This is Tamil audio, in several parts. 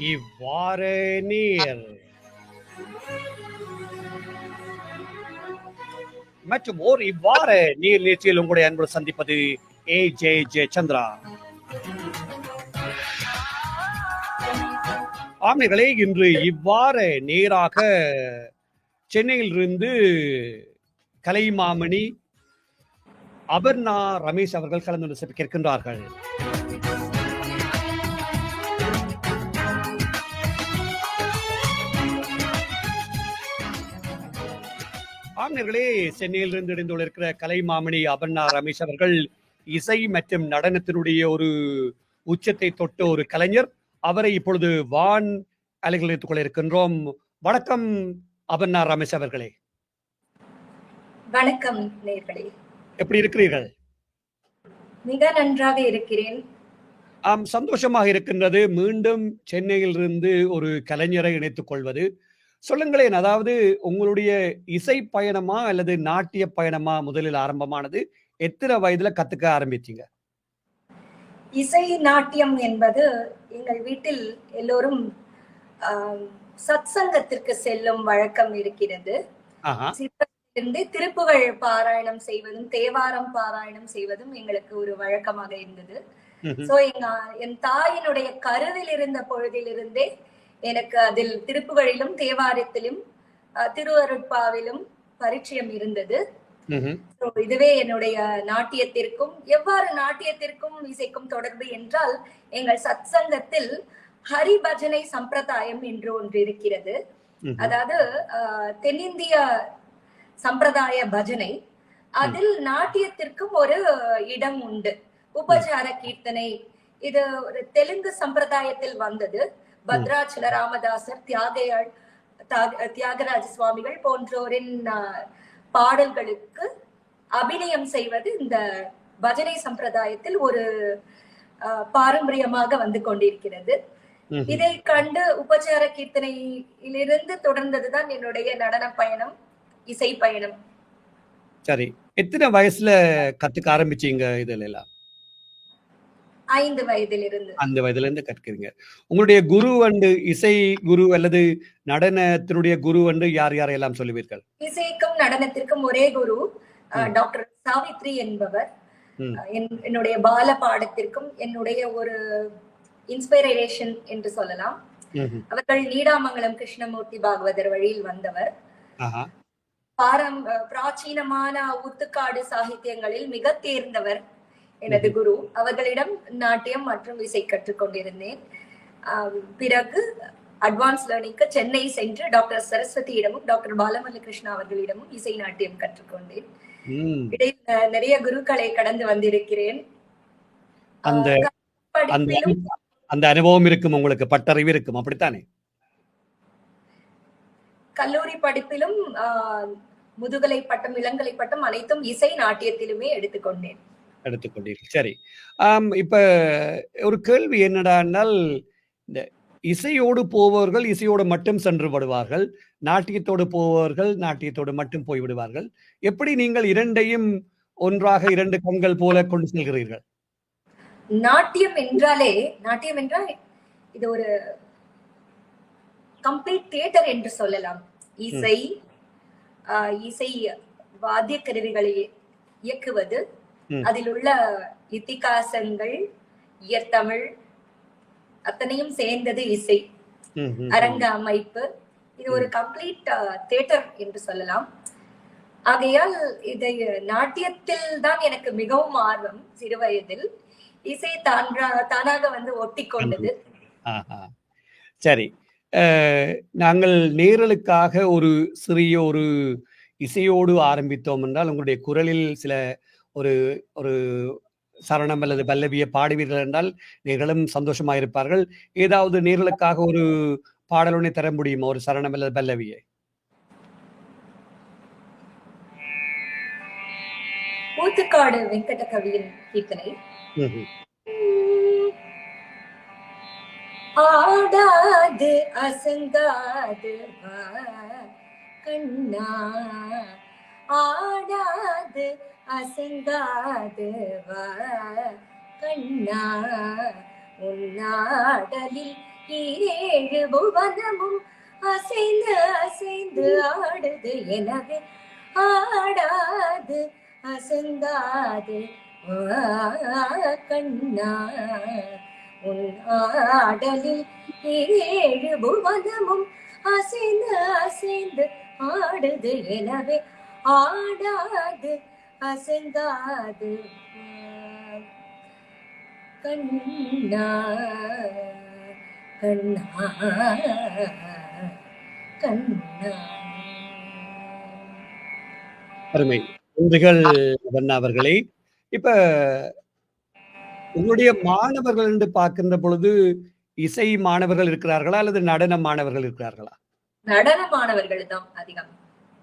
இவ்வாறு நீர் மற்றும் இவ்வாறு நீர் நிகழ்ச்சியில் உங்களுடைய அன்பு சந்திப்பது ஜே சந்திரா. ஆமைகளே, இன்று இவ்வாறு நேராக சென்னையிலிருந்து கலைமாமணி அபர்ணா ரமேஷ் அவர்கள் கலந்து சிறப்பிக்கின்றார்கள். ஆண்களே, சென்னையிலிருந்து இணைந்துள்ள கலைமாமணி அபர்ணா ரமேஷ் அவர்கள் இசை மற்றும் நடனத்தினுடைய ஒரு உச்சத்தை தொட்ட ஒரு கலைஞர். அவரை இப்பொழுது வான் அலைகள் எடுத்துக் கொள்ள இருக்கின்றோம். வணக்கம் அபர்ணா ரமேஷ் அவர்களே. வணக்கம் நேயர்களே, எப்படி இருக்கிறீர்கள்? மிக நன்றாக இருக்கிறேன். சந்தோஷமாக இருக்கின்றது மீண்டும் சென்னையிலிருந்து ஒரு கலைஞரை இணைத்துக் கொள்வது. சொல்லுங்களேன், அதாவது உங்களுடைய இசை பயணமா அல்லது நாட்டிய பயணமா முதலில் ஆரம்பமானது? எத்தனை வயதுல கத்துக்க ஆரம்பிச்சீங்க? இசை நாட்டியம் என்பது எங்கள் வீட்டில் எல்லோரும் சத்சங்கத்திற்கு செல்லும் வழக்கம் இருக்கிறது. சித்தத்திலிருந்து திருப்புகழ் பாராயணம் செய்வதும் தேவாரம் பாராயணம் செய்வதும் எங்களுக்கு ஒரு வழக்கமாக இருந்தது. சோ என் தாயினுடைய கருவில் இருந்த பொழுதிலிருந்தே எனக்கு அதில் திருப்புகழிலும் தேவாரத்திலும் திருவருட்பாவிலும் பரிச்சயம் இருந்தது. இதுவே என்னுடைய நாட்டியத்திற்கும் எவ்வாறு நாட்டியத்திற்கும் இசைக்கும் தொடர்பு என்றால், எங்கள் சத்சங்கத்தில் ஹரி பஜனை சம்பிரதாயம் என்று ஒன்று இருக்கிறது. அதாவது தென்னிந்திய சம்பிரதாய பஜனை, அதில் நாட்டியத்திற்கும் ஒரு இடம் உண்டு. உபசார கீர்த்தனை, இது ஒரு தெலுங்கு சம்பிரதாயத்தில் வந்தது. பத்ராச்சல ராமதாசர், தியாகராஜ சுவாமிகள் போன்றோரின் பாடல்களுக்கு அபிநயம் செய்வது இந்த பஜனை சம்பிரதாயத்தில் ஒரு பாரம்பரியமாக வந்து கொண்டிருக்கிறது. இதை கண்டு உபச்சார கீர்த்தனையிலிருந்து தொடர்ந்ததுதான் என்னுடைய நடன பயணம், இசை பயணம். சரி, எத்தனை வயசுல கத்துக்க ஆரம்பிச்சீங்க இதுல எல்லாம்? 5 வயதிலிருந்து. 5 வயதிலிருந்து கற்கிறீங்க. உங்களுடைய குரு வந்து இசை குரு அல்லது நடனத்தினுடைய குரு வந்து யார் யாரெல்லாம் சொல்லுவீர்கள்? இசைக்கும் நடனத்திற்கும் ஒரே குரு டாக்டர் சாவித்ரி என்பவர். என்னுடைய பால பாடத்திற்கும் என்னுடைய ஒரு இன்ஸ்பிரேஷன் என்று சொல்லலாம். அவர்கள் நீடாமங்கலம் கிருஷ்ணமூர்த்தி பாகவதர் வழியில் வந்தவர். பிராச்சீனமான ஊத்துக்காடு சாகித்யங்களில் மிக தேர்ந்தவர் எனது குரு. அவர்களிடம் நாட்டியம் மற்றும் இசை கற்றுக்கொண்டிருந்தேன். பிறகு அட்வான்ஸ் லேர்னிங்க்கு சென்னை சென்று டாக்டர் சரஸ்வதியிடமும் டாக்டர் பாலமுரளி கிருஷ்ணா அவர்களிடமும் இசை நாட்டியம் கற்றுக்கொண்டேன். இடையில் நிறைய குருக்களை கடந்து வந்திருக்கிறேன். அந்த அனுபவம் இருக்கும், உங்களுக்கு பட்டறிவு இருக்கும், அப்படித்தானே? கல்லூரி படிப்பிலும் முதுகலை பட்டம், இளங்கலை பட்டம் அனைத்தும் இசை நாட்டியத்திலுமே எடுத்துக்கொண்டேன். சரி, இப்ப ஒரு கேள்வி என்னடானால், இந்த இசையோடு போபவர்கள் இசையோடு மட்டும் சென்று விடுவார்கள், நாட்டியத்தோடு போபவர்கள் நாட்டியத்தோடு மட்டும் போய்விடுவார்கள். எப்படி நீங்கள் இரண்டையும் ஒன்றாக இரண்டு கண்கள் போல கொண்டு செல்கிறீர்கள்? நாட்டியம் என்றால் இது ஒரு கம்ப்ளீட் தியேட்டர் என்று சொல்லலாம். இசை வாத்திய கருவிகளை இயக்குவது, அதில் உள்ள இத்திகாசங்கள், இயற்தமிழ் அத்தனையும் சேர்ந்தது இசை, அரங்க அமைப்பு. இது ஒரு கம்ப்ளீட் தியேட்டர் என்று சொல்லலாம். ஆகையால் இதை நாட்டியத்தில் தான் எனக்கு மிகவும் ஆர்வம். சிறு வயதில் இசை தானாக வந்து ஒட்டி கொண்டது. சரி, நாங்கள் நேரலுக்காக ஒரு சிறிய ஒரு இசையோடு ஆரம்பித்தோம் என்றால், உங்களுடைய குரலில் சில ஒரு ஒரு சரணம் அல்லது பல்லவியை பாடுவீர்கள் என்றால் நேர்களும் சந்தோஷமாயிருப்பார்கள். ஏதாவது நேர்களுக்காக ஒரு பாடலொன்னை தர முடியுமா, ஒரு சரணம் அல்லது பல்லவியை? ஊத்துக்காடு வெங்கட கவியின் கீர்த்தனை. ஆடாது அசங்காது கண்ணா, ஆடாது அசங்காது கண்ணா, உன்னாடலில் ஈரேழு புவனமும் அசைந்து அசைந்து ஆடுது, எனவே ஆடாது அசங்காது கண்ணா உன் ஆடலில் ஏழு புவனமும் அசைந்து அசைந்து ஆடுது, எனவே ஆடாது அசங்காது கண்ணா கண்ணா கண்ணா. அருமை. நன்றிகள் வண்ணா அவர்களே. இப்ப உங்களுடைய மாணவர்கள் என்று பார்க்கின்ற பொழுது, இசை மாணவர்கள் இருக்கிறார்களா? அல்லது நடன மாணவர்கள் இருக்கிறார்களா? நடன மாணவர்கள் தான் அதிகம்.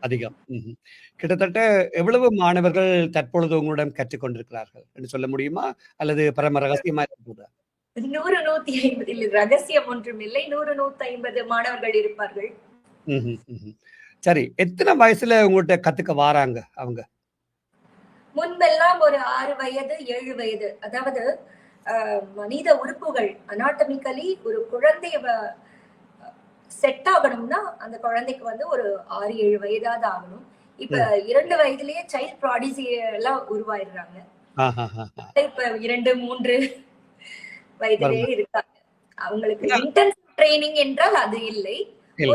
அதிகம். ம்ஹ்ம். கிட்டத்தட்ட எவ்வளவு மாணவர்கள் தற்பொழுது உங்களிடம் கற்றுக்கொண்டிருக்கிறார்கள் என்று சொல்ல முடியுமா? அல்லது பரம ரகசியமா இருக்கிறதா? 100, 150 இல்லை, ரகசியம் ஒன்றும் இல்லை. 100, 150 மாணவர்கள் இருப்பார்கள். ம்ஹ்ம், ம்ஹ்ம். சரி. எத்தனை வயசுல உங்கள்ட்ட கத்துக்க வாராங்க அவங்க? முன்பெல்லாம் ஒரு 6 வயது 7 வயது, அதாவது மனித உறுப்புகள் அனாட்டமிக்கலி ஒரு குழந்தைய செட் ஆகணும்னா அந்த குழந்தைக்கு வந்து ஒரு 6, 7 வயதாவது ஆகணும். இப்ப 2 வயதிலேயே சைல்ட் ப்ராடிஜி எல்லாம் உருவாயிடுறாங்க. இப்ப 2, 3 வயதிலேயே இருக்காங்க. அவங்களுக்கு இன்டென்சிவ் ட்ரைனிங் என்றால் அது இல்லை.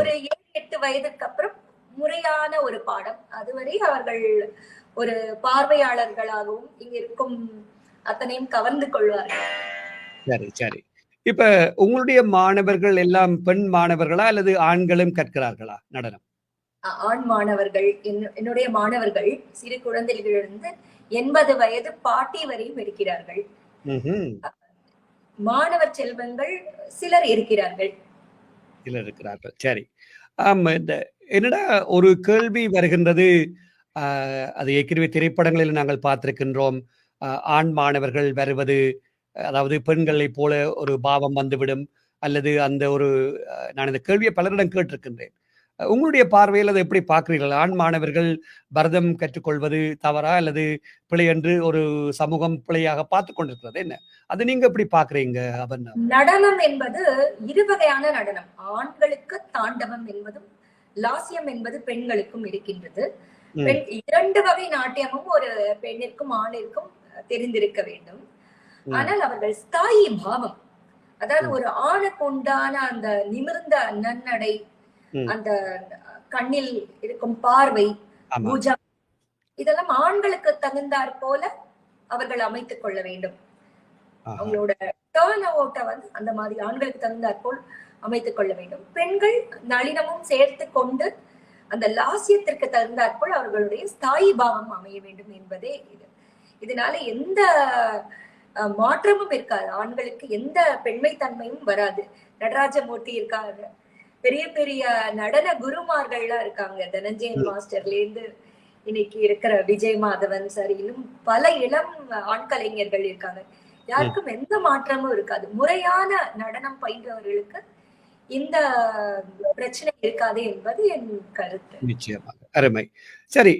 ஒரு 7, 8 வயதுக்கு அப்புறம் முறையான ஒரு பாடம். அதுவரை அவர்கள் ஒரு பார்வையாளர்களாகவும் இங்க இருக்கும் அத்தனையும் கவர்ந்து கொள்வார்கள். சரி, சரி. இப்ப உங்களுடைய மாணவர்கள் எல்லாம் பெண் மாணவர்களா அல்லது ஆண்களும் கற்கிறார்களா நடனம்? ஆண் மாணவர்கள். என்னுடைய மாணவர்கள் சிறு குழந்தைகளிலிருந்து 80 வயது பாட்டி வரையும் இருக்கிறார்கள். மாணவர் செல்வங்கள் சிலர் இருக்கிறார்கள். சிலர் இருக்கிறார்கள். சரி. என்னடா ஒரு கேள்வி வருகின்றது. அது ஏற்கனவே திரைப்படங்களில் நாங்கள் பார்த்திருக்கின்றோம். ஆண் மாணவர்கள் வருவது, அதாவது பெண்களை போல ஒரு பாவம் வந்துவிடும், அல்லது அந்த ஒரு நான் இந்த கேள்வியை பலரிடம் கேட்டிருக்கின்றேன். உங்களுடைய பார்வையில் அதை எப்படி பார்க்கிறீர்கள்? ஆண் மாணவர்கள் பரதம் கற்றுக்கொள்வது தவறா அல்லது பிழை என்று ஒரு சமூகம் பிழையாக பார்த்து கொண்டிருக்கிறது என்ன? அது நீங்க எப்படி பார்க்குறீங்க? நடனம் என்பது இருவகையான நடனம். ஆண்களுக்கு தாண்டவம் என்பதும் லாஸ்யம் என்பது பெண்களுக்கும் இருக்கின்றது. 2 வகை நாட்டியமும் ஒரு பெண்ணிற்கும் ஆணிற்கும் தெரிந்திருக்க வேண்டும். ஆனால் அவர்கள் ஸ்தாயி பாவம், அதாவது ஒரு ஆணுக்கு உண்டான அந்த நிமிர்ந்த நன்னடை, அந்த கண்ணில் இருக்கும் பார்வை, பூஜம், இதெல்லாம் ஆண்களுக்கு தகுந்தாற் போல அவர்கள் அமைத்துக் கொள்ள வேண்டும். அவங்களோட டர்ன் அவுட்ட வந்து அந்த மாதிரி ஆண்களுக்கு தகுந்தாற் போல் அமைத்துக் கொள்ள வேண்டும். பெண்கள் நளினமும் சேர்த்து கொண்டு அந்த லாசியத்திற்கு தகுந்தாற்போல் அவர்களுடைய ஸ்தாயி பாவம் அமைய வேண்டும் என்பதே இது. இதனால எந்த மாற்றமும் இருக்காது. ஆண்களுக்கு எந்த பெண்மை தன்மையும் வராது. நடராஜமூர்த்தி இருக்காங்க, பெரிய பெரிய நடன குருமார்கள்லாம் இருக்காங்க. தனஞ்சயன் மாஸ்டர்ல இருந்து இன்னைக்கு இருக்கிற விஜய் மாதவன் சார், இன்னும் பல இளம் ஆண் கலைஞர்கள் இருக்காங்க. யாருக்கும் எந்த மாற்றமும் இருக்காது. முறையான நடனம் பயின்றவர்களுக்கு இந்த பிரச்சனை இருக்காது என்பது என் கருத்து. நிச்சயமாக. அருமை. சரி,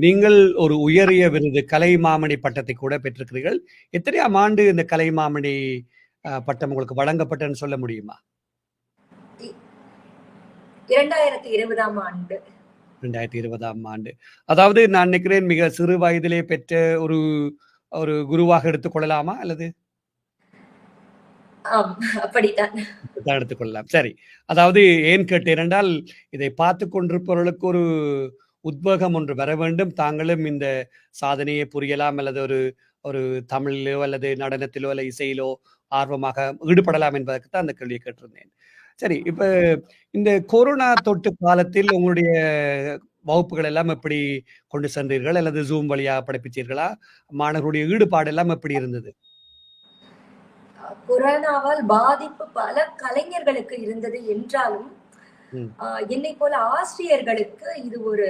நீங்கள் ஒரு உயரிய விருது கலைமாமணி பட்டத்தை கூட பெற்றிருக்கிறீர்கள். எத்தனையாம் ஆண்டு இந்த கலைமாமணி பட்டம் உங்களுக்கு வழங்கப்பட்டன்னு சொல்ல முடியுமா? 2020ஆம் ஆண்டு. 2020ஆம் ஆண்டு. அதாவது நான் நினைக்கிறேன் மிக சிறு வயதிலே பெற்ற ஒரு ஒரு குருவாக எடுத்துக்கொள்ளலாமா அல்லது? அப்படித்தான் எடுத்துக்கொள்ளலாம். சரி. அதாவது ஏன் கேட்டேன் என்றால், இதை பார்த்து கொண்டிருப்பவர்களுக்கு ஒரு உத்வேகம் ஒன்று வர வேண்டும். தாங்களும் இந்த சாதனையை புரியலாம் அல்லது ஒரு ஒரு தமிழிலோ அல்லது நடனத்திலோ அல்ல இசையிலோ ஆர்வமாக ஈடுபடலாம் என்பதற்கு தான் அந்த கேள்வியை கேட்டிருந்தேன். சரி, இப்ப இந்த கொரோனா தொற்று காலத்தில் உங்களுடைய வகுப்புகள் எல்லாம் எப்படி கொண்டு சென்றீர்கள் அல்லது ஜூம் வழியாக படிப்பிச்சீர்களா? மாணவர்களுடைய ஈடுபாடு எல்லாம் எப்படி இருந்தது? கொரோனாவால் பாதிப்பு பல கலைஞர்களுக்கு இருந்தது என்றாலும் என்னை போல ஆசிரியர்களுக்கு இது ஒரு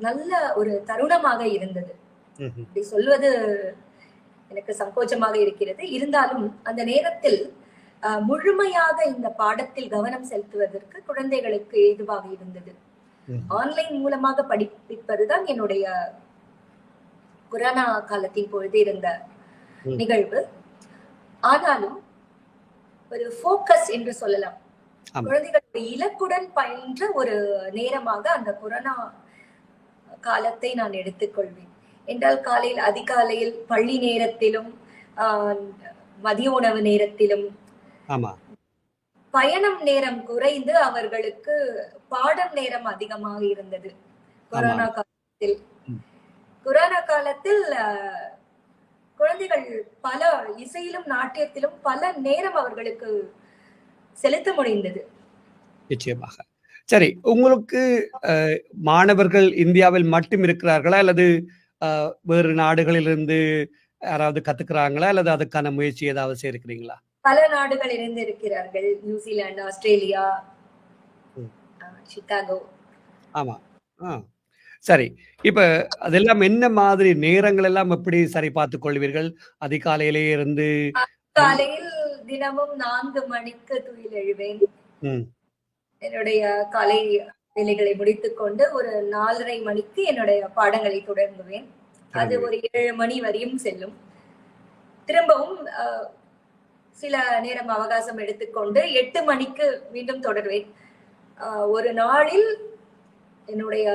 நல்ல ஒரு தருணமாக இருந்தது. அப்படி சொல்வது எனக்கு சங்கோச்சமாக இருக்கிறது. இருந்தாலும் அந்த நேரத்தில் முழுமையாக இந்த பாடத்தில் கவனம் செலுத்துவதற்கு குழந்தைகளுக்கு ஏதுவாக இருந்தது. ஆன்லைன் மூலமாக படிப்பிப்பதுதான் என்னுடைய கொரோனா காலத்தின் பொழுது இருந்த நிகழ்வு. ஆனாலும் ஒரு ஃபோக்கஸ் என்று சொல்லலாம். ஆமா. குழந்தைகள் இலக்குடன் பயின்ற ஒரு நேரமாக அந்த கொரோனா காலத்தை நான் எடுத்துக்கொள்வேன். என்றால் காலையில் அதிகாலையில் பள்ளி நேரத்திலும் மதிய உணவு நேரத்திலும் ஆமா. பயணம் நேரம் குறைந்து அவர்களுக்கு பாடம் நேரம் அதிகமாக இருந்தது. ஆமா. கொரோனா காலத்தில் ம். கொரோனா காலத்தில் குழந்தைகள் பல இசையிலும் நாட்டியத்திலும் பல நேரம் அவர்களுக்கு செலுத்த முடிந்தது. நிச்சயமாக. சரி, உங்களுக்கு மாணவர்கள் இந்தியாவில் மட்டும் இருக்கிறார்களா? அல்லது வேறு நாடுகளிலிருந்து யாராவது கத்துக்கிறாங்களா? அல்லது அதுக்கான முயற்சி ஏதாவது செய்திருக்கிறீங்களா? பல நாடுகள் இருந்து இருக்கிறார்கள். நியூசிலாந்து, ஆஸ்திரேலியா, ம். சிகாகோ. ஆமா. ஆ. சரி. இப்ப அதெல்லாம் என்ன மாதிரி நேரங்கள் எல்லாம் எப்படி சரி பார்த்துக் கொள்வீர்கள்? அதிகாலையிலேயே இருந்து காலையில் தினமும் 4 மணிக்கு துயில் எழுவேன். ம். என்னுடைய காலை வேலைகளை முடித்துக் கொண்டு ஒரு 4:30 மணிக்கு என்னுடைய பாடங்களை தொடங்குவேன். அது ஒரு 7 மணி வரையும் செல்லும். திரும்பவும் சில நேரம் அவகாசம் எடுத்துக்கொண்டு 8 மணிக்கு மீண்டும் தொடர்வேன். ஒரு நாளில் என்னுடைய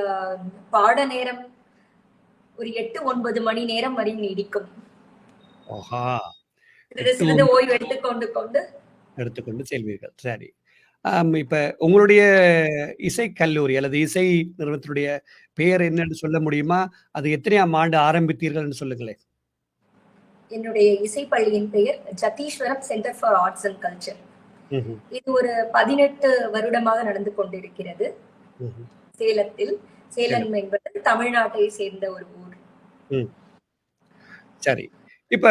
பாட நேரம் ஒரு 8-9 மணி நேரம் வரை நீடிக்கும். சிறிது ஓய்வு எடுத்துக்கொண்டு செல்வீர்கள். சரி. இப்ப உங்களுடைய இசை கல்லூரி அல்லது இசை நிறுவனத்தினுடைய பெயர் என்னன்னு சொல்ல முடியுமா? அது எத்தனையாம் ஆண்டு ஆரம்பித்தீர்கள்னு சொல்லுங்களேன். என்னுடைய இசை பள்ளியின் பெயர் jatiswaram centre for arts and culture. இது ஒரு 18 வருடமாக நடந்து கொண்டிருக்கிறது. சேலத்தில். சேலம் என்பது தமிழ்நாட்டை சேர்ந்த ஒரு ஊர். சரி. இப்ப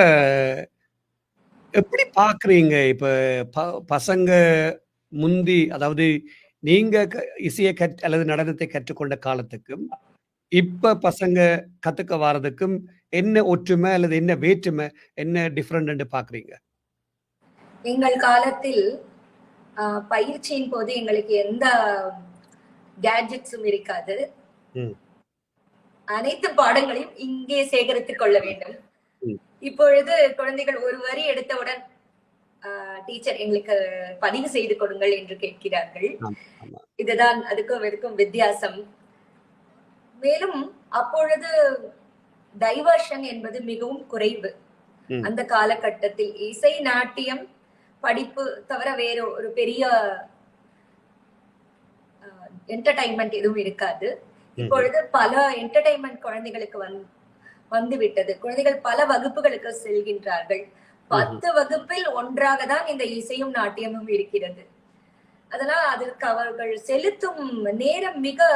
எப்படி பாக்குறீங்க? இப்ப பசங்க முந்தி, அதாவது நீங்க இசையை அல்லது நடனத்தை கற்றுக்கொண்ட காலத்துக்கும் இப்ப பசங்க கத்துக்க வாரதுக்கும் என்ன ஒற்றுமை அல்லது என்ன வேற்றுமை, என்ன டிஃபரண்ட் பாக்குறீங்க? எங்கள் காலத்தில் பயிற்சியின் போது எங்களுக்கு எந்த கேட்ஜெட்ஸும் இருக்காது. அனைத்து பாடங்களையும் இங்கே சேகரித்துக் கொள்ள வேண்டும். இப்பொழுது குழந்தைகள் ஒரு வரி எடுத்தவுடன் டீச்சர் எங்களுக்கு பதிவு செய்து கொடுங்கள் என்று கேட்கிறார்கள். இதுதான் அதுக்கும் வித்தியாசம். மேலும் அப்பொழுது டைவர்ஷன் என்பது மிகவும் குறைவு. அந்த காலகட்டத்தில் இசை நாட்டியம் படிப்பு தவிர வேற ஒரு பெரிய என்டர்டைன்மெண்ட் எதுவும் இருக்காது. இப்பொழுது பல என்டர்டைன்மெண்ட் குழந்தைகளுக்கு வந்து விட்டது. குழந்தைகள் பல வகுப்புகளுக்கு செல்கின்றார்கள். 10 வகுப்பில் ஒன்றாக தான் இந்த இசையும் நாட்டியமும் இருக்கிறது. அதனால் அதற்கு அவர்கள் செலுத்தும் நேரம் மிக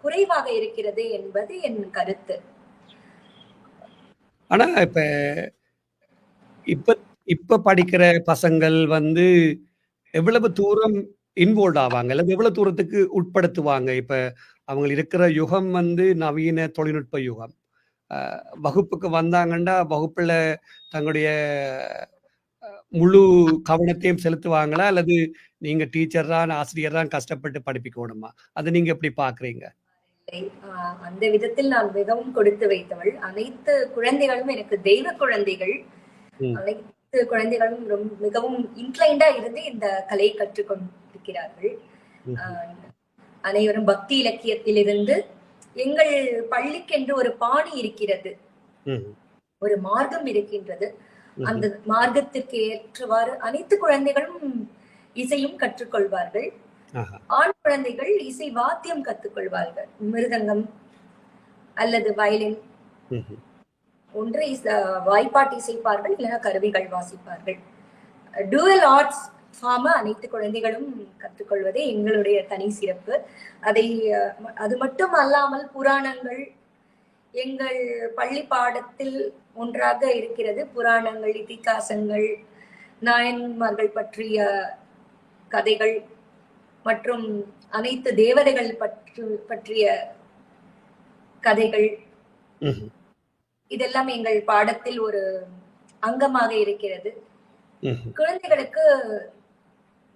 குறைவாக இருக்கிறது என்பது என் கருத்து. ஆனா இப்ப படிக்கிற பசங்கள் எவ்வளவு தூரம் இன்வால்வ் ஆவாங்க அல்லது எவ்வளவு தூரத்துக்கு உட்படுத்துவாங்க? இப்ப அவங்க இருக்கிற யுகம் நவீன தொழில்நுட்ப யுகம். வகுப்புக்கு வந்தாங்கன்னா வகுப்புல தங்களுடைய முழு கவனத்தையும் செலுத்துவாங்களா? அல்லது நீங்க டீச்சர் தான், ஆசிரியர் தான் கஷ்டப்பட்டு படிப்பிக்கணுமா? அதை நீங்க எப்படி பாக்குறீங்க? அந்த விதத்தில் நான் மிகவும் கொடுத்து வைத்தவள். அனைத்து குழந்தைகளும் எனக்கு தெய்வ குழந்தைகள். அனைத்து குழந்தைகளும் மிகவும் இன்க்ளைண்டா இருந்து இந்த கலையை கற்றுக்கொண்டிருக்கிறார்கள். அனைவரும் பக்தி இலக்கியத்திலிருந்து எங்கள் பள்ளிக்கென்று ஒரு பாணி இருக்கிறது, ஒரு மார்க்கம் இருக்கின்றது. அந்த மார்க்கத்திற்கு ஏற்றவாறு அனைத்து குழந்தைகளும் இசையும் கற்றுக்கொள்வார்கள். ஆண் குழந்தைகள் இசை வாத்தியம் கற்றுக்கொள்வார்கள். மிருதங்கம் அல்லது வயலின் ஒன்றை வாய்ப்பாட்டு இசைப்பார்கள், இல்லைன்னா கருவிகள் வாசிப்பார்கள். டூவல் ஆர்ட்ஸ் ஃபார்ம அனைத்து குழந்தைகளும் கற்றுக்கொள்வதே எங்களுடைய தனி சிறப்பு. அது மட்டும் அல்லாமல் புராணங்கள் எங்கள் பள்ளி பாடத்தில் ஒன்றாக இருக்கிறது. புராணங்கள், இதிகாசங்கள், நாயன்மார்கள் பற்றிய கதைகள் மற்றும் அனைத்து தேவதைகள் பற்றிய கதைகள், இதெல்லாம் எங்கள் பாடத்தில் ஒரு அங்கமாக இருக்கிறது. குழந்தைகளுக்கு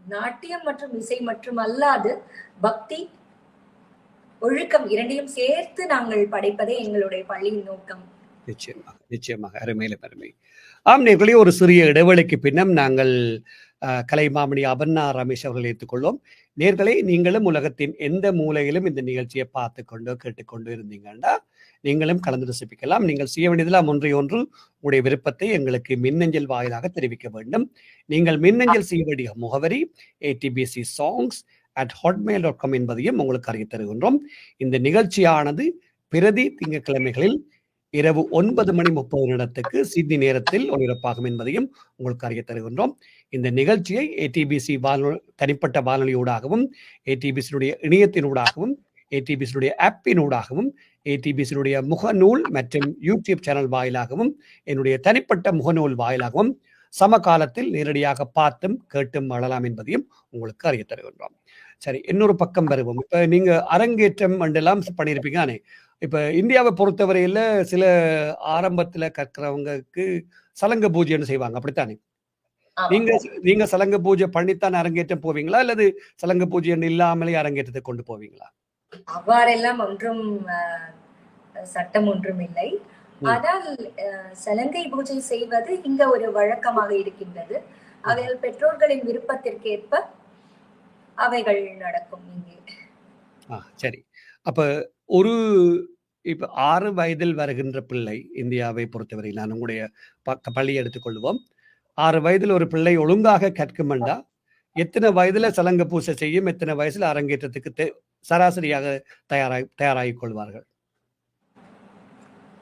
நாட்டியம் மற்றும் இசை மற்றும் அல்லாது பக்தி, ஒழுக்கம் இரண்டையும் சேர்த்து நாங்கள் படைப்பதே எங்களுடைய பள்ளியின் நோக்கம். நிச்சயமாக, நிச்சயமாக. அருமையில அருமை. ஆம் நேயர்களே, ஒரு சிறிய இடைவெளிக்கு பின்னம் நாங்கள் கலைமாமணி அபர்ணா ரமேஷ் அவர்களை ஏற்றுக்கொள்வோம். நேர்களே, நீங்களும் உலகத்தின் எந்த மூலையிலும் இந்த நிகழ்ச்சியை பார்த்து கொண்டோ கேட்டுக்கொண்டு இருந்தீங்கன்னா நீங்களும் கலந்து ரசிப்பிக்கலாம். நீங்கள் செய்ய வேண்டியதெல்லாம் ஒன்றை ஒன்று, உங்களுடைய விருப்பத்தை எங்களுக்கு மின்னஞ்சல் வாயிலாக தெரிவிக்க வேண்டும். நீங்கள் மின்னஞ்சல் செய்ய வேண்டிய முகவரி atbcsongs@hotmail.com என்பதையும் உங்களுக்கு அறிய தருகின்றோம். இந்த நிகழ்ச்சியானது பிரதி திங்கட்கிழமைகளில் இரவு 9:30 சிட்னி நேரத்தில் ஒளிபரப்பாகும் என்பதையும் உங்களுக்கு அறிய தருகின்றோம். இந்த நிகழ்ச்சியை ஏடிபிசி தனிப்பட்ட வானொலியூடாகவும், ஏடிபிசியுடைய இணையத்தினூடாகவும், ஏடிபிசியுடைய ஆப்பினூடாகவும், ஏடிபிசியுடைய முகநூல் மற்றும் யூடியூப் சேனல் வாயிலாகவும், என்னுடைய தனிப்பட்ட முகநூல் வாயிலாகவும் சமகாலத்தில் நேரடியாக பார்த்தும் கேட்டும் வாழலாம் என்பதையும் உங்களுக்கு அறிய தருகின்றோம். சரி, இன்னொரு பக்கம் வருவோம். இப்ப நீங்க அரங்கேற்றம் என்றெல்லாம் பண்ணியிருப்பீங்க. இப்ப இந்தியாவை பொறுத்தவரையில சில ஆரம்பத்துல கற்கிறவங்களுக்கு சலங்க பூஜைன்னு செய்வாங்க, அப்படித்தானே? நீங்க சலங்க பூஜை பண்ணித்தான் அரங்கேற்றம் போவீங்களா, அல்லது சலங்க பூஜை இல்லாமலே அரங்கேற்றத்தை கொண்டு போவீங்களா? அவ்வாறெல்லாம் ஒன்றும் சட்டம் ஒன்றும் இல்லை. ஆனால் சலங்கை பூஜை செய்வது இங்க ஒரு வழக்கமாக இருக்கின்றது. அவைகள் பெற்றோர்களின் விருப்பத்திற்கேற்ப அவைகள் நடக்கும் இங்கே. சரி, அப்ப ஒரு இப்ப 6 வயதில் வருகின்ற பிள்ளை, இந்தியாவை பொறுத்தவரை நான் உங்களுடைய பள்ளி எடுத்துக்கொள்வோம். 6 வயதில் ஒரு பிள்ளை ஒழுங்காக கற்குமெண்டா எத்தனை வயதுல சலங்க பூசை செய்யும், எத்தனை வயசுல அரங்கேற்றத்துக்கு சராசரியாக தயாராகிக் கொள்வார்கள்?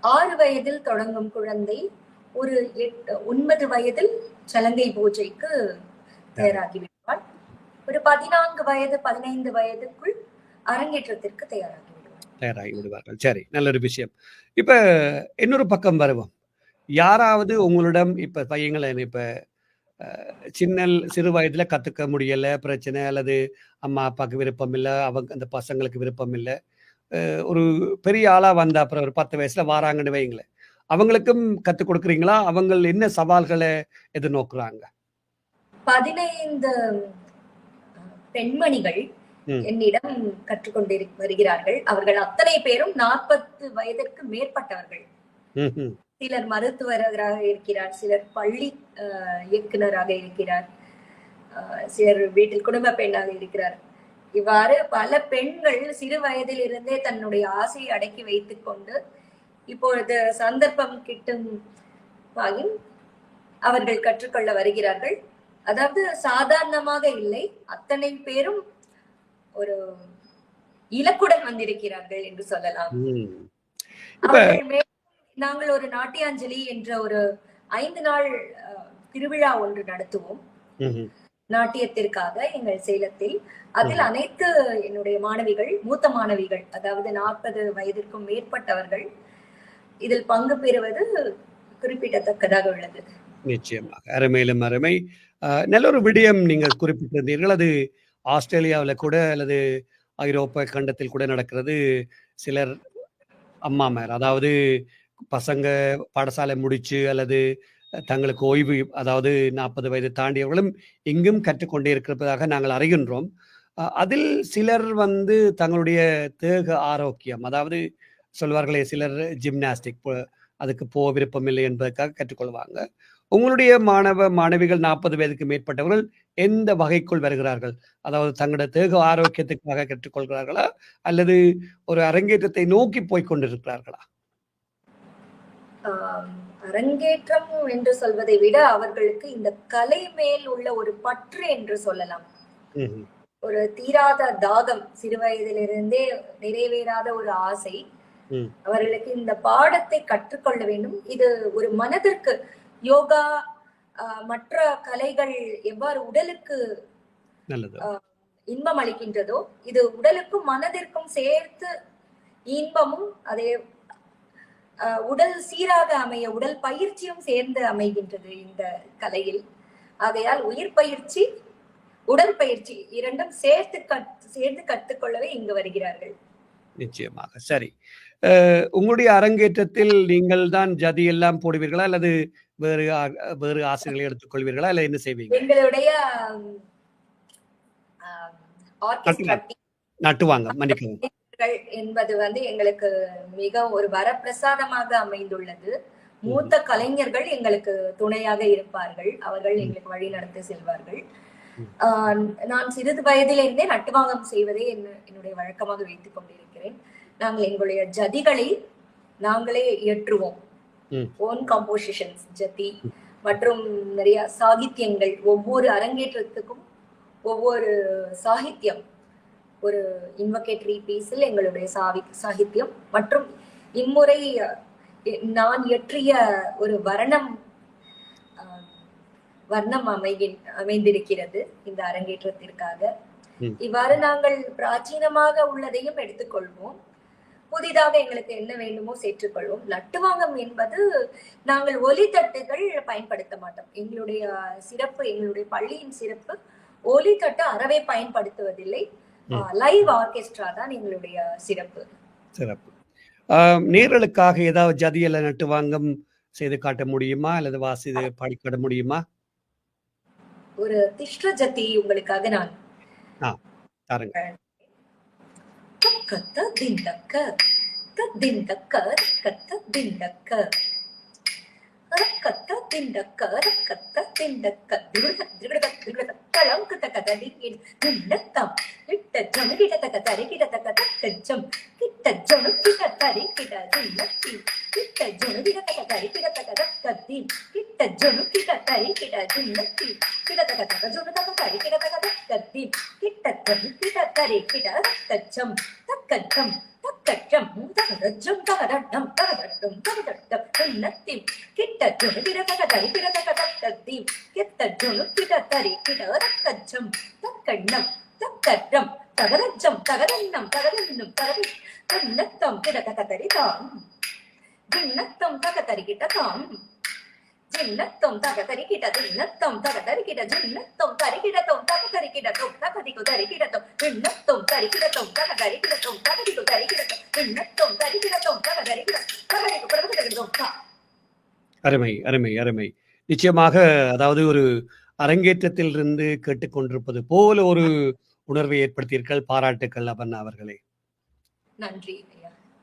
6 வயதில் தொடங்கும் குழந்தை ஒரு 9 வயதில் சலங்கை பூஜைக்கு தயாராகிவிடுவார். ஒரு 14 வயது 15 வயதுக்குள் அரங்கேற்றத்திற்கு தயாராகி விடுவார்கள். சரி, நல்ல ஒரு விஷயம். இப்ப இன்னொரு பக்கம் வருவோம். யாராவது உங்களிடம் இப்ப பையங்களை இப்ப சிறு வயதுல கத்துக்க முடியல, பிரச்சனை, அல்லது அம்மா அப்பாவுக்கு விருப்பம் இல்லை, அவங்க அந்த பசங்களுக்கு விருப்பம் இல்லை, ஒரு பெரிய ஆளா வந்த அப்புறம் ஒரு 10 வயசுல வாராங்கன்னு வைங்களேன், அவங்களுக்கும் கத்துக் கொடுக்குறீங்களா? அவங்க என்ன சவால்களை எதிர்நோக்குறாங்க? 15 பெண்மணிகள் என்னிடம் கற்றுக்கொண்டு வருகிறார்கள். அவர்கள் அத்தனை பேரும் 40 வயதிற்கு மேற்பட்டவர்கள். சிலர் மருத்துவராக இருக்கிறார், சிலர் பள்ளி இயக்குனராக இருக்கிறார், சிலர் வீட்டில் குடும்ப பெண்ணாக இருக்கிறார். இவ்வாறு பல பெண்கள் சிறு வயதில் இருந்தே தன்னுடைய ஆசையை அடக்கி வைத்துக் கொண்டு இப்பொழுது சந்தர்ப்பம் கிட்டும் அவர்கள் கற்றுக்கொள்ள வருகிறார்கள். அதாவது சாதாரணமாக இல்லை, அத்தனை பேரும் ஒரு இலக்குடன் வந்திருக்கிறார்கள் என்று சொல்லலாம். நாங்கள் ஒரு நாட்டியாஞ்சலி என்ற ஒரு 5 நாள் திருவிழா ஒன்று நடத்துவோம் நாட்டியத்திற்காக எங்கள் சேலத்தில். அதில் அனைத்து என்னுடைய மாணவிகள், மூத்த மாணவிகள், அதாவது 40 வயதிற்கும் மேற்பட்டவர்கள் இதில் பங்கு பெறுவது குறிப்பிடத்தக்கதாக உள்ளது. நிச்சயமாக, அருமையிலும் அருமை. நல்ல ஒரு விடயம் நீங்கள் குறிப்பிட்டிருந்தீர்கள். அது ஆஸ்திரேலியாவில் கூட அல்லது ஐரோப்பா கண்டத்தில் கூட நடக்கிறது. சிலர் அம்மாமார், அதாவது பசங்க பாடசாலை முடிச்சு அல்லது தங்களுக்கு ஓய்வு, அதாவது 40 வயது தாண்டியவர்களும் இங்கும் கற்றுக்கொண்டே இருக்கிறதாக நாங்கள் அறிகின்றோம். அதில் சிலர் தங்களுடைய தேக ஆரோக்கியம், அதாவது சொல்வார்களே சிலர் ஜிம்னாஸ்டிக், அதுக்கு போக விருப்பம் இல்லை என்பதற்காக கற்றுக்கொள்வாங்க. உங்களுடைய மாணவிகள் 40 வயதுக்கு மேற்பட்டவர்கள் எந்த வகைக்குள் வருகிறார்கள்? அதாவது தங்களுடைய தேக ஆரோக்கியத்துக்காக கற்றுக்கொள்கிறார்களா, அல்லது ஒரு அரங்கேற்றத்தை நோக்கி போய்கொண்டிருக்கிறார்களா? அரங்கேற்றம் என்று சொல்வதை விட அவர்களுக்கு இந்த கலை மேல் உள்ள ஒரு பற்று என்று சொல்லலாம். ஒரு தீராத தாகம், சிறு வயதிலிருந்தே நிறைவேறாத ஒரு ஆசை. அவர்களுக்கு இந்த பாடத்தை கற்றுக்கொள்ள வேண்டும். இது ஒரு மனதிற்கு, யோகா மற்ற கலைகள் எவ்வாறு உடலுக்கு இன்பம் அளிக்கின்றதோ, இது உடலுக்கும் மனதிற்கும் சேர்த்து இன்பமும், அதே உடல் சீராக அமைய உடல் பயிற்சியும் சேர்ந்து அமைகின்றது இந்த கலையில். ஆகையால் உயிர் பயிற்சி, உடற்பயிற்சி இரண்டும் சேர்ந்து கற்றுக்கொள்ளவே இங்கு வருகிறார்கள். நிச்சயமாக. சரி, உங்களுடைய அரங்கேற்றத்தில் நீங்கள் தான் ஜதி எல்லாம் போடுவீர்களா, அல்லது வேறு ஆசிரியர்களை எடுத்துக்கொள்வீர்களா, இல்ல என்ன செய்வீங்க? எங்களுடைய நட்டுவாங்க, மன்னிக்கவும், என்பது எங்களுக்கு மிக ஒரு வரப்பிரசாதமாக அமைந்துள்ளது. மூத்த கலைஞர்கள் எங்களுக்கு துணையாக இருப்பார்கள். அவர்கள் எங்களுக்கு வழி நடத்தி செல்வார்கள். நான் சிறிது வயதிலிருந்தே நட்டுவாங்கம் செய்வதே என்னுடைய வழக்கமாக வைத்துக் கொண்டிருக்கிறேன். நாங்கள் எங்களுடைய ஜதிகளை நாங்களே இயற்றுவோம். ஓன் கம்போசிஷன்ஸ் ஜதி மற்றும் நிறைய சாகித்யங்கள், ஒவ்வொரு அரங்கேற்றத்துக்கும் ஒவ்வொரு சாகித்யம், ஒரு இன்வகேட்டரி பீஸில் எங்களுடைய சாகித்யம் மற்றும் இம்முறை நான் இயற்றிய ஒரு வர்ணம் அமைந்திருக்கிறது இந்த அரங்கேற்றத்திற்காக. இவ்வாறு நாங்கள் பிராச்சீனமாக உள்ளதையும் எடுத்துக்கொள்வோம், புதிதாக எங்களுக்கு என்ன வேண்டுமோ சேர்த்துக்கொள்வோம். நட்டுவாங்கம் என்பது நாங்கள் ஒலித்தட்டுகள் பயன்படுத்த மாட்டோம். எங்களுடைய சிறப்பு, எங்களுடைய பள்ளியின் சிறப்பு ஒலித்தட்டு அறவே பயன்படுத்துவதில்லை. லைவ் ஆர்கெஸ்ட்ரா தான் எங்களுடைய சிறப்பு. நேர்களுக்காக ஏதாவது ஜதியில நட்டுவாங்கம் செய்து காட்ட முடியுமா அல்லது வாசிது பாடிக்காட்ட முடியுமா? ஒரு திஷ்ட ஜதி உங்களுக்காக நான் தாருங்க. கத்த திண்டக்க திண்டக்க கத்த திண்டக்க கத்த திண்டக்க கத்த திண்டக்க தளம் கத்த கதடி திண்டத்தம் கிட்ட ஜம் கிட்ட தரி கிட்ட தச்சம் கிட்ட ஜொனு கிட்ட தரி கிட்ட திண்டத்தி கிட்ட ஜொனு கிட்ட தரி கிட்ட கத்தி கிட்ட ஜொனு கிட்ட தரி கிட்ட திண்டத்தி கிட்ட ஜொனு தரி கிட்ட கத்தி கிட்ட ஜொனு கிட்ட தரி கிட்ட தச்சம் தக்கச்சம் தக்கச்சம் தகரஜம் தகரட்டம் தகரட்டம் தகரட்டம் திண்டத்தி கிட்ட ஜொனு கிட்ட தரி கிட்ட கத்தி கிட்ட ஜொனு கிட்ட தரி கிட்ட தக்கச்சம் தக்கண்ணம் தக்கற்றம் தகரச்சம் தகரன்னம் தகரன்னும் தகரி திண்ணத்தம் கிடக்க தரிதாம் திண்ணத்தம் தகதரி கிட்டதாம் ஜின்னத்தம் தகதரி கிட்ட திண்ணத்தம் தகதரி கிட்ட ஜின்னத்தம் தரி கிடத்தம் தகதரி கிடத்தம் தகதிக்கு தரி கிடத்தம் திண்ணத்தம் தரி கிடத்தம் தகதரி கிடத்தம் தகதிக்கு தரி கிடத்தம் திண்ணத்தம் தரி கிடத்தம் தகதரி கிடத்தம் தகதிக்கு கிடத்தம். அருமை அருமை அருமை. நிச்சயமாக, அதாவது ஒரு அரங்கேற்றத்தில் இருந்து கேட்டுக்கொண்டிருப்பது போல ஒரு உணர்வை ஏற்படுத்தியிருக்கள். பாராட்டுக்கள் அபர்ணா அவர்களே. நன்றி.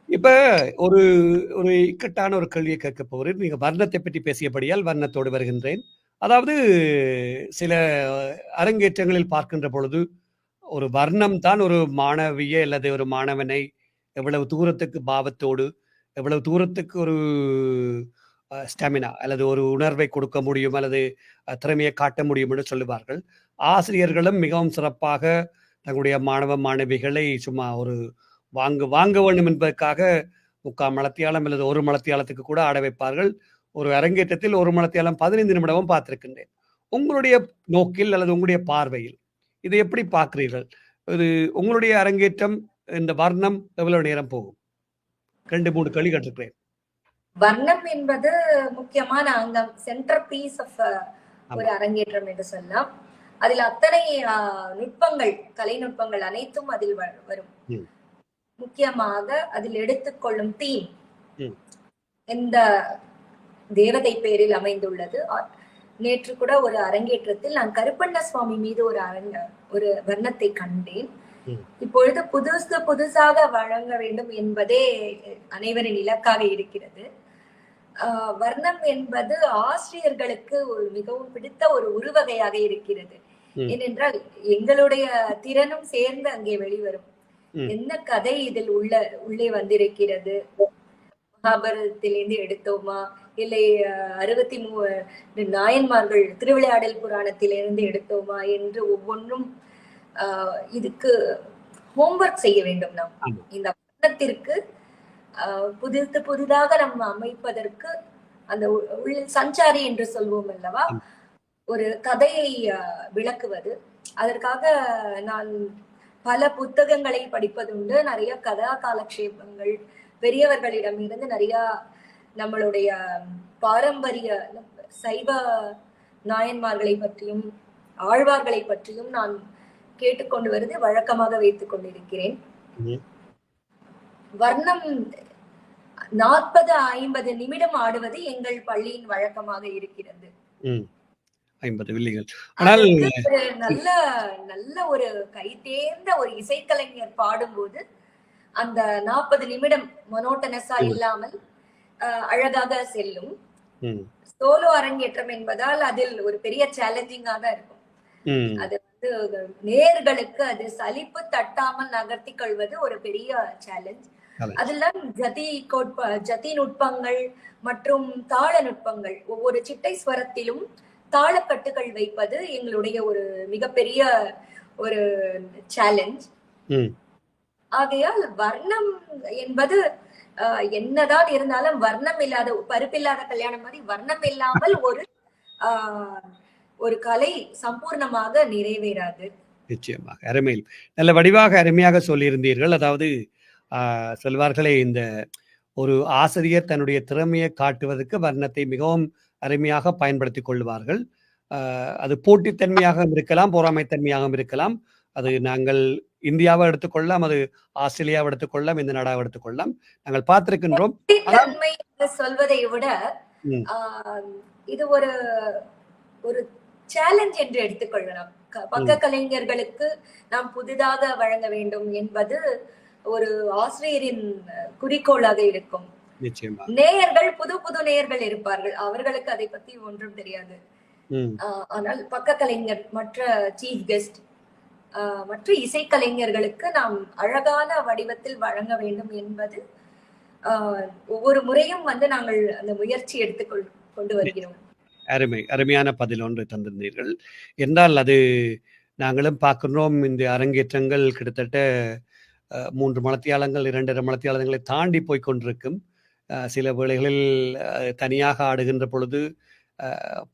இப்ப ஒரு ஒரு இக்கட்டான ஒரு கேள்வியை கேட்க போகிறேன். நீங்க வர்ணத்தை பற்றி பேசியபடியால் வர்ணத்தோடு வருகின்றேன். அதாவது சில அரங்கேற்றங்களில் பார்க்கின்ற பொழுது ஒரு வர்ணம் தான் ஒரு மாணவியை அல்லது ஒரு மாணவனை எவ்வளவு தூரத்துக்கு பாவத்தோடு, எவ்வளவு தூரத்துக்கு ஒரு ஸ்டாமினா அல்லது ஒரு உணர்வை கொடுக்க முடியும் அல்லது திறமையை காட்ட முடியும் என்று சொல்லுவார்கள். ஆசிரியர்களும் மிகவும் சிறப்பாக தங்களுடைய மாணவ மாணவிகளை சும்மா ஒரு வாங்க வேண்டும் என்பதற்காக 3/4 மலத்தியாலம் அல்லது 1 மலத்தியாலத்துக்கு கூட ஆட வைப்பார்கள். ஒரு அரங்கேற்றத்தில் 1 மலத்தியாலம் 15 நிமிடமும் பார்த்திருக்கின்றேன். உங்களுடைய நோக்கில் அல்லது உங்களுடைய பார்வையில் இதை எப்படி பார்க்கிறீர்கள்? இது உங்களுடைய அரங்கேற்றம், இந்த வர்ணம் எவ்வளவு நேரம் போகும்? 2-3 கேள்வி கேட்டிருக்கிறேன். வர்ணம் என்பது முக்கியமான அங்கம், சென்டர் பீஸ் ஆஃப் ஒரு அரங்கேற்றம் என்று சொல்லலாம். அதில் அத்தனை நுட்பங்கள், கலை நுட்பங்கள் அனைத்தும் அதில் வரும். முக்கியமாக அதில் எடுத்துக்கொள்ளும் தீம் எந்த தேவதை பேரில் அமைந்துள்ளது. நேற்று கூட ஒரு அரங்கேற்றத்தில் நான் கருப்பண்ண சுவாமி மீது ஒரு வர்ணத்தை கண்டேன். இப்பொழுது புதுசாக வழங்க வேண்டும் என்பதே அனைவரின் இலக்காக இருக்கிறது. வர்ணம் என்பது ஆசிரியர்களுக்கு ஒரு மிகவும் பிடித்த ஒரு உருவகையாக இருக்கிறது. ஏனென்றால் எங்களுடைய திறனும் சேர்ந்து அங்கே வெளிவரும். என்ன கதை இதில் உள்ளே வந்திருக்கிறது, மகாபாரதத்திலிருந்து எடுத்தோமா இல்லை 63 நாயன்மார்கள் திருவிளையாடல் புராணத்திலிருந்து எடுத்தோமா என்று ஒவ்வொன்றும் இதுக்கு ஹோம்வொர்க் செய்ய வேண்டும். நாம் இந்த வர்ணத்திற்கு புதிதாக நம்ம அமைப்பதற்கு அந்த சஞ்சாரி என்று சொல்வோம் அல்லவா, ஒரு கதையை விளக்குவது. அதற்காக நான் பல புத்தகங்களை படிப்பதுண்டு. நிறைய கதா காலக்ஷேபங்கள், பெரியவர்களிடம் இருந்து நிறைய நம்மளுடைய பாரம்பரிய சைவ நாயன்மார்களை பற்றியும் ஆழ்வார்களை பற்றியும் நான் கேட்டுக்கொண்டு வருது வழக்கமாக வைத்துக் கொண்டிருக்கிறேன். வர்ணம் 40-50 நிமிடம் ஆடுவது எங்கள் பள்ளியின் வழக்கமாக இருக்கிறது. 50 வில்லிகள். நல்ல நல்ல ஒரு கை தேர்ந்த ஒரு இசைக்கலைஞர் பாடும்போது அந்த 40 நிமிடம் மொனோட்டனஸா இல்லாமல் அழகாக செல்லும். ம். சோலோ அரங்கேற்றம் என்பதால் அதில் ஒரு பெரிய சேலஞ்சிங்கா தான் இருக்கும். ம். அது வந்து நேயர்களுக்கு அது சலிப்பு தட்டாமல் நகர்த்தி கொள்வது ஒரு பெரிய சேலஞ்ச். சேலஞ்ச். அதெல்லாம் ஜதி நுட்பங்கள் மற்றும் தாள நுட்பங்கள், ஒவ்வொரு சிட்டை ஸ்வரத்திலும் தாளக்கட்டுகள் வைப்பது எங்களுடைய ஒரு மிகப்பெரிய ஒரு சேலஞ்ச். ம். ஆகையால் வர்ணம் என்பது என்னதான் இருந்தாலும் வர்ணம் இல்லாத பருப்பில்லாத கல்யாணம் மாதிரி வர்ணம் இல்லாமல் ஒரு கலை சம்பூர்ணமாக நிறைவேறாது. நிச்சயமாக. அருமையில் நல்ல வடிவாக அருமையாக சொல்லியிருந்தீர்கள். அதாவது சொல்வார்களே, இந்த ஒரு ஆசிரியர் தன்னுடைய திறமையை காட்டுவதற்கு வர்ணத்தை மிகவும் அருமையாக பயன்படுத்திக் கொள்வார்கள். அது போட்டித்தன்மையாகவும் இருக்கலாம், பொறாமைத்தன்மையாகவும் இருக்கலாம். அது நாங்கள் இந்தியாவை எடுத்துக்கொள்ளலாம், அது ஆஸ்திரேலியாவை எடுத்துக்கொள்ளலாம், இந்த நாடாவை எடுத்துக்கொள்ளலாம். நாங்கள் பார்த்திருக்கின்றோம். போட்டித்தன்மை சொல்வதை விட இது ஒரு ஒரு சேலஞ்ச் என்று எடுத்துக்கொள்ளலாம். பக்க கலைஞர்களுக்கு நாம் புதிதாக வழங்க வேண்டும் என்பது ஒரு ஆசிரியரின் குறிக்கோளாக இருக்கும். நேயர்கள் புது நேயர்கள் இருப்பார்கள், அவர்களுக்கு அதை பத்தி ஒன்றும் தெரியாது. ஆனால் பக்க கலைஞர், மற்ற சீஃப் கெஸ்ட், மற்ற இசைக்கலைஞர்களுக்கு நாம் அழகான வடிவத்தில் வழங்க வேண்டும் என்பது ஒவ்வொரு முறையும் வந்து நாங்கள் அந்த முயற்சி கொண்டு வருகிறோம். அருமையான பதில் ஒன்று தந்திருந்தீர்கள் என்றால், அது நாங்களும் பார்க்கிறோம். இந்த அரங்கேற்றங்கள் கிட்டத்தட்ட 3 மணித்தியாலங்கள் 2.5 மணித்தியாலங்களை தாண்டி போய்கொண்டிருக்கும். சில வேளைகளில் தனியாக ஆடுகின்ற பொழுது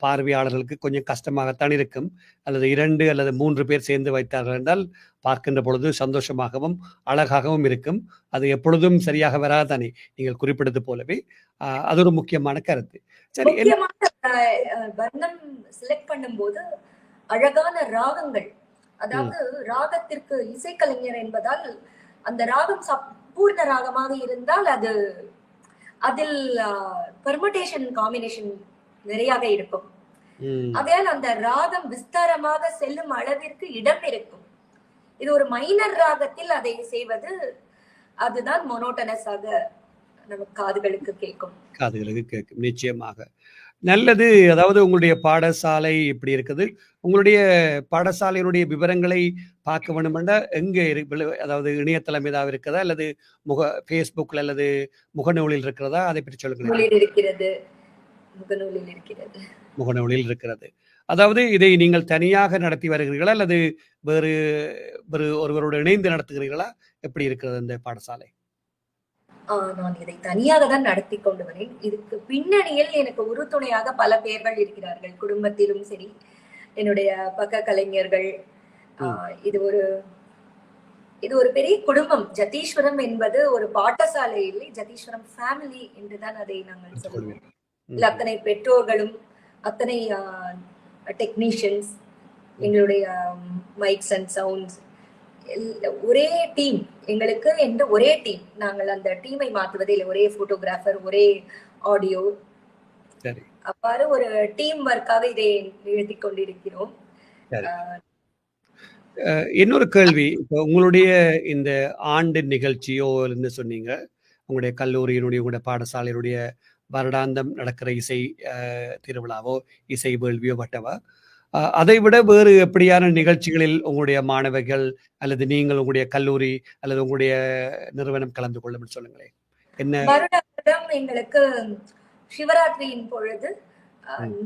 பார்வையாளர்களுக்கு கொஞ்சம் கஷ்டமாகத்தான் இருக்கும். அல்லது 2 அல்லது 3 பேர் சேர்ந்து வைத்தார்கள் என்றால் பார்க்கின்ற பொழுது சந்தோஷமாகவும் அழகாகவும் இருக்கும். அது எப்பொழுதும் சரியாக வராதானே, நீங்கள் குறிப்பிட்டது போலவே. அது ஒரு முக்கியமான கருத்து. சரி, வர்ணம் செலக்ட் பண்ணும்போது அழகான ராகங்கள், அதாவது ராகத்திற்கு இசைக்கலைஞர் என்பதால் அந்த ராகம் சம்பூர்ண ராகமாக இருந்தால் அதில் பெர்முடேஷன் காம்பினேஷன் நிறையாக இருக்கும். ஆகையால் அந்த ராகம் விஸ்தாரமாக செல்லும் அளவிற்கு இடம் இருக்கும். இது ஒரு மைனர் ராகத்தில் அதை செய்வது, அதுதான் மோனோட்டனஸாக நமக்கு காதுகளுக்கு கேட்கும். நிச்சயமாக நல்லது. அதாவது உங்களுடைய பாடசாலை இப்படி இருக்குது. உங்களுடைய பாடசாலையினுடைய விவரங்களை பார்க்க வேண்டுமெண்டா எங்கே அதாவது இணையதளம் ஏதாவது இருக்கிறதா, அல்லது ஃபேஸ்புக்ல அல்லது முகநூலில் இருக்கிறதா? அதை பற்றி சொல்லுங்க. முகநூலில் இருக்கிறது. அதாவது இதை நீங்கள் தனியாக நடத்தி வருகிறீர்களா, அல்லது வேறு ஒருவரோடு இணைந்து நடத்துகிறீர்களா? எப்படி இருக்கிறது இந்த பாடசாலை? நான் இதை தனியாக தான் நடத்தி கொண்டு வரேன். இதுக்கு பின்னணியில் எனக்கு உறுதுணையாக பல பேர்கள் இருக்கிறார்கள், குடும்பத்திலும் சரி, என்னுடைய பக்க கலைஞர்கள். இது ஒரு பெரிய குடும்பம். ஜதீஸ்வரம் என்பது ஒரு பாடசாலை இல்லை, ஜதீஸ்வரம் ஃபேமிலி என்றுதான் அதை நாங்கள் சொல்லுவோம். இல்ல, அத்தனை பெற்றோர்களும், அத்தனை டெக்னீஷியன்ஸ், எங்களுடைய மைக்ஸ் அண்ட் சவுண்ட்ஸ், ஒரே டீம் எங்களுக்கு என்று ஒரே டீம். நாங்கள் அந்த டீமை மாற்றுவதே இல்லை. ஒரே போட்டோகிராஃபர், ஒரே ஆடியோ, அவ்வாறு ஒரு டீம் ஒர்க்காக இதை எழுதி கொண்டிருக்கிறோம். இன்னொரு கேள்வி, இப்போ உங்களுடைய இந்த ஆண்டு நிகழ்ச்சியோ இருந்து சொன்னீங்க, உங்களுடைய கல்லூரியினுடைய, உங்களுடைய பாடசாலையினுடைய வருடாந்தம் நடக்கிற இசை திருவிழாவோ இசை வேள்வியோ வட்டவா, அதை விட வேறு எப்படியான நிகழ்ச்சிகளில் உங்களுடைய மாணவர்கள் அல்லது நீங்கள் உங்களுடைய கல்லூரி அல்லது உங்களுடைய நிறுவனம் கலந்து கொள்ளும் சொல்லுங்களேன். என்ன வருடம் எங்களுக்கு சிவராத்திரியின் பொழுது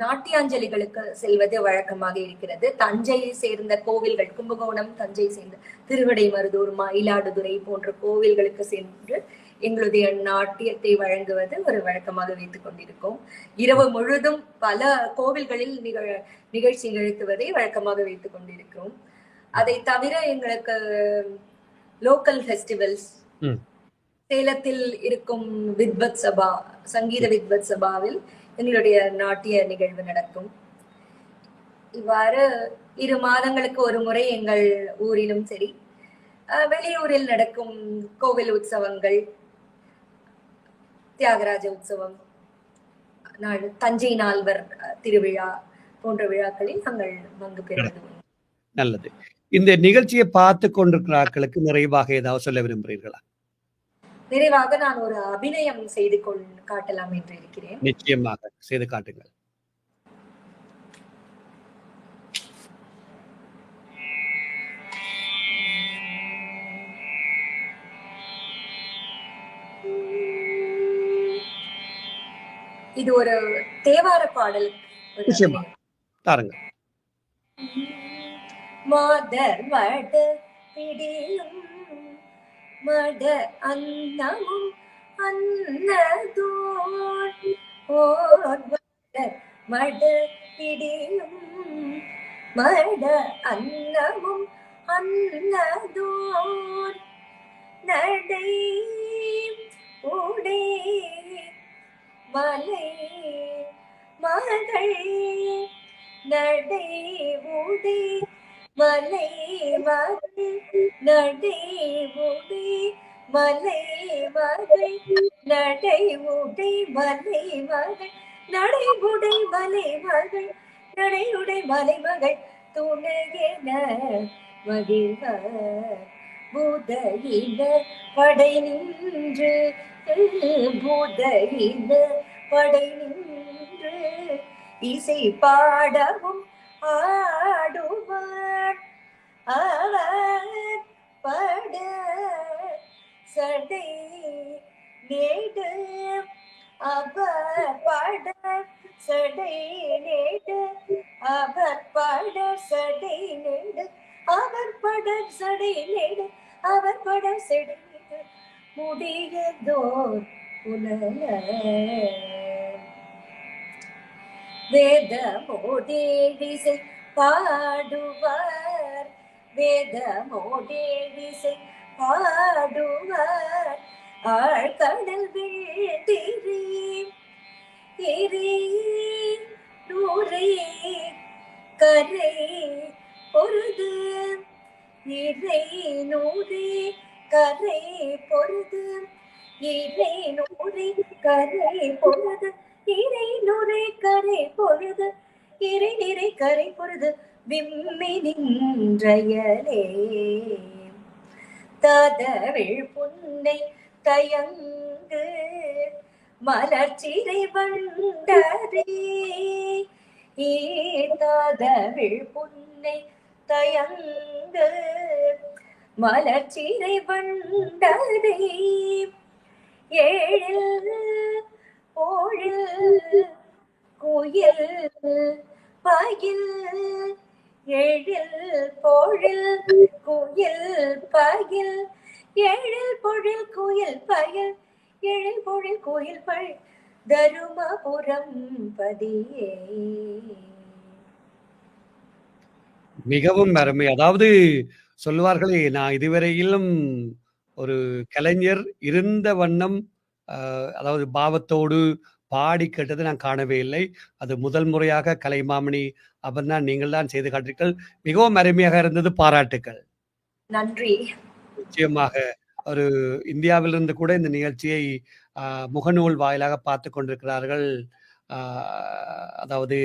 நாட்டியாஞ்சலிகளுக்கு செல்வது வழக்கமாக இருக்கிறது. தஞ்சையை சேர்ந்த கோவில்கள், கும்பகோணம், தஞ்சை சேர்ந்த திருவிடைமருதூர், மயிலாடுதுறை போன்ற கோவில்களுக்கு சென்று எங்களுடைய நாட்டியத்தை வழங்குவது ஒரு வழக்கமாக வைத்துக் கொண்டிருக்கோம். இரவு முழுதும் பல கோவில்களில் நிகழ்ச்சி நிகழ்த்துவதை வழக்கமாக வைத்துக் கொண்டிருக்கிறோம். அதை தவிர எங்களுக்கு லோக்கல் ஃபெஸ்டிவல்ஸ், சேலத்தில் இருக்கும் வித்வத் சபா, சங்கீத வித்வத் சபாவில் எங்களுடைய நாட்டிய நிகழ்வு நடக்கும். இவ்வாறு 2 மாதங்களுக்கு ஒரு முறை எங்கள் ஊரிலும் சரி, வெளியூரில் நடக்கும் கோவில் உற்சவங்கள், தியாகராஜ உற்சவம், தஞ்சை நால்வர் திருவிழா போன்ற விழாக்களில் நாங்கள் பங்கு பெறுவது. நல்லது. இந்த நிகழ்ச்சியை பார்த்து கொண்டிருக்கிற ஆட்களுக்கு நிறைவாக ஏதாவது சொல்ல விரும்புகிறீர்களா? நிறைவாக நான் ஒரு அபிநயம் செய்து காட்டலாம் என்று இருக்கிறேன். நிச்சயமாக செய்து காட்டுங்கள். இது ஒரு தேவார பாடல். தாருங்க. மாதர் மட பிடியும் மட அன்னமும் அன்னதோர் மட பிடியும் மட அன்னமும் அன்னதோர் நடை உடை மலை மகள் நடை உடை மலை மகள் நடை உடை மலை மகள் நடை உடை மலை மகள் நடை உடை மலை மகள் நடை உடை மலை மகள் துணையென மகிழ்வர் பூதையின படை நின்று பூதையின படை நின்று இசை பாடவும் ஆடுவார் அவர் பட சடை நேடு அவர் பட சடை நேடு அவர் பட சடை நேடு அவர் பட சடை நேடு அவர் பட சடை நேடு முடியதோர் புனல வேதமோடேடிசை பாடுவார் வேதமோடேடிசை பாடுவார் ஆழ்கடல் வீழ்த்திரி எரி நூரை கரை பொருது இறை நூரை கரை பொருது இறை நூரை கரை பொருது இறை நுரை கரை பொழுது இறை நிறை கரை பொழுது விம்மி நின்றயலே ததவிழ் புன்னை தயங்கு மலர்ச்சிறை வண்டரே ததவிழ் புன்னை தயங்கு மலர்ச்சிறை வண்டரே ஏழில் போழில் குயில் பயில் எழில் போழில் குயில் பயில் எழில் பொழில் குயில் பயில் எழில் பொழில் குயில் பயில் தருமபுரம் பதியே. மிகவும் அருமை. அதாவது சொல்வார்களே, நான் இதுவரையிலும் ஒரு கலைஞர் இருந்த வண்ணம் அதாவது பாவத்தோடு பாடி கேட்டதை நான் காணவே இல்லை. அது முதல் முறையாக கலைமாமணி அபர்ணா நீங்கள் தான் செய்து காட்டீர்கள். மிகவும் அருமையாக இருந்தது. பாராட்டுக்கள். நன்றி. நிச்சயமாக ஒரு இந்தியாவிலிருந்து கூட இந்த நிகழ்ச்சியை முகநூல் வாயிலாக பார்த்து கொண்டிருக்கிறார்கள். அதாவது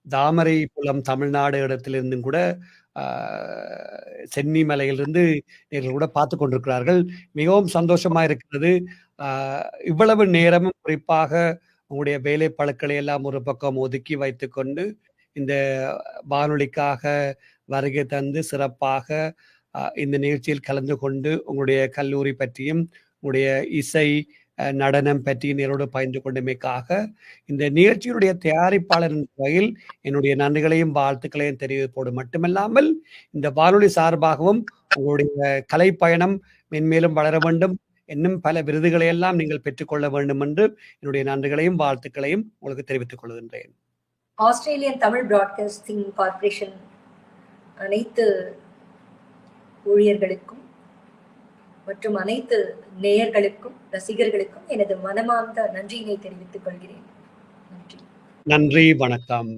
தாமரை புலம் தமிழ்நாடு இடத்திலிருந்தும் கூட சென்னி மலையிலிருந்து நீங்கள் கூட பார்த்து கொண்டிருக்கிறார்கள். மிகவும் சந்தோஷமா இருக்கிறது. இவ்வளவு நேரமும் குறிப்பாக உங்களுடைய வேலை பழுக்களை எல்லாம் ஒரு பக்கம் ஒதுக்கி வைத்துக்கொண்டு இந்த வானொலிக்காக வருகை தந்து சிறப்பாக இந்த நிகழ்ச்சியில் கலந்து கொண்டு உங்களுடைய கல்லூரி பற்றியும் உங்களுடைய இசை நடனம் பற்றி நேரோடு பகிர்ந்து கொண்டமைக்காக இந்த நிகழ்ச்சியினுடைய தயாரிப்பாளர் வகையில் என்னுடைய நன்றிகளையும் வாழ்த்துக்களையும் தெரிவிப்போடு மட்டுமல்லாமல் இந்த வானொலி சார்பாகவும் உங்களுடைய கலை பயணம் மென்மேலும் வளர வேண்டும், இன்னும் பல விருதுகளை எல்லாம் நீங்கள் பெற்றுக்கொள்ள வேண்டும் என்று என்னுடைய நன்றிகளையும் வாழ்த்துக்களையும் உங்களுக்கு தெரிவித்துக் கொள்கின்றேன். ஆஸ்திரேலியன் தமிழ் பிராட்காஸ்டிங் கார்ப்பரேஷன் அனைத்து ஊழியர்களுக்கும் மற்றும் அனைத்து நேயர்களுக்கும் ரசிகர்களுக்கும் எனது மனமார்ந்த நன்றியினை தெரிவித்துக் கொள்கிறேன். நன்றி. நன்றி, வணக்கம்.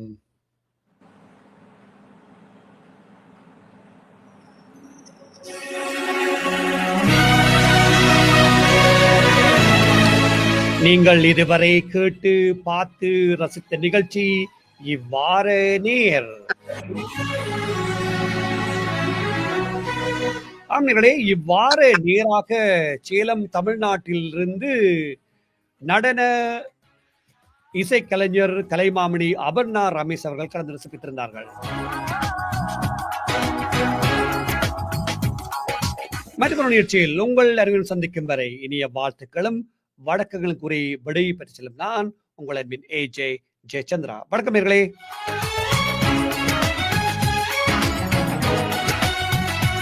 நீங்கள் இதுவரை கேட்டு பார்த்து ரசித்த நிகழ்ச்சி இவ்வாறு நேர். ஆம்களே இவ்வாறு நேராக சேலம் தமிழ்நாட்டிலிருந்து நடன இசைக்கலைஞர் கலைமாமணி அபர்ணா ரமேஷ் அவர்கள் கலந்து சிறப்பித்திருந்தார்கள். மற்றொரு நிகழ்ச்சியில் உங்கள் அறிவில் சந்திக்கும் வரை இனிய வாழ்த்துக்களும் வணக்கங்களும் கூறி விடை பெற்று செல்லும் நான் உங்கள் அன்பின் AJ ஜெயச்சந்திரா. வணக்கம் நேயர்களே.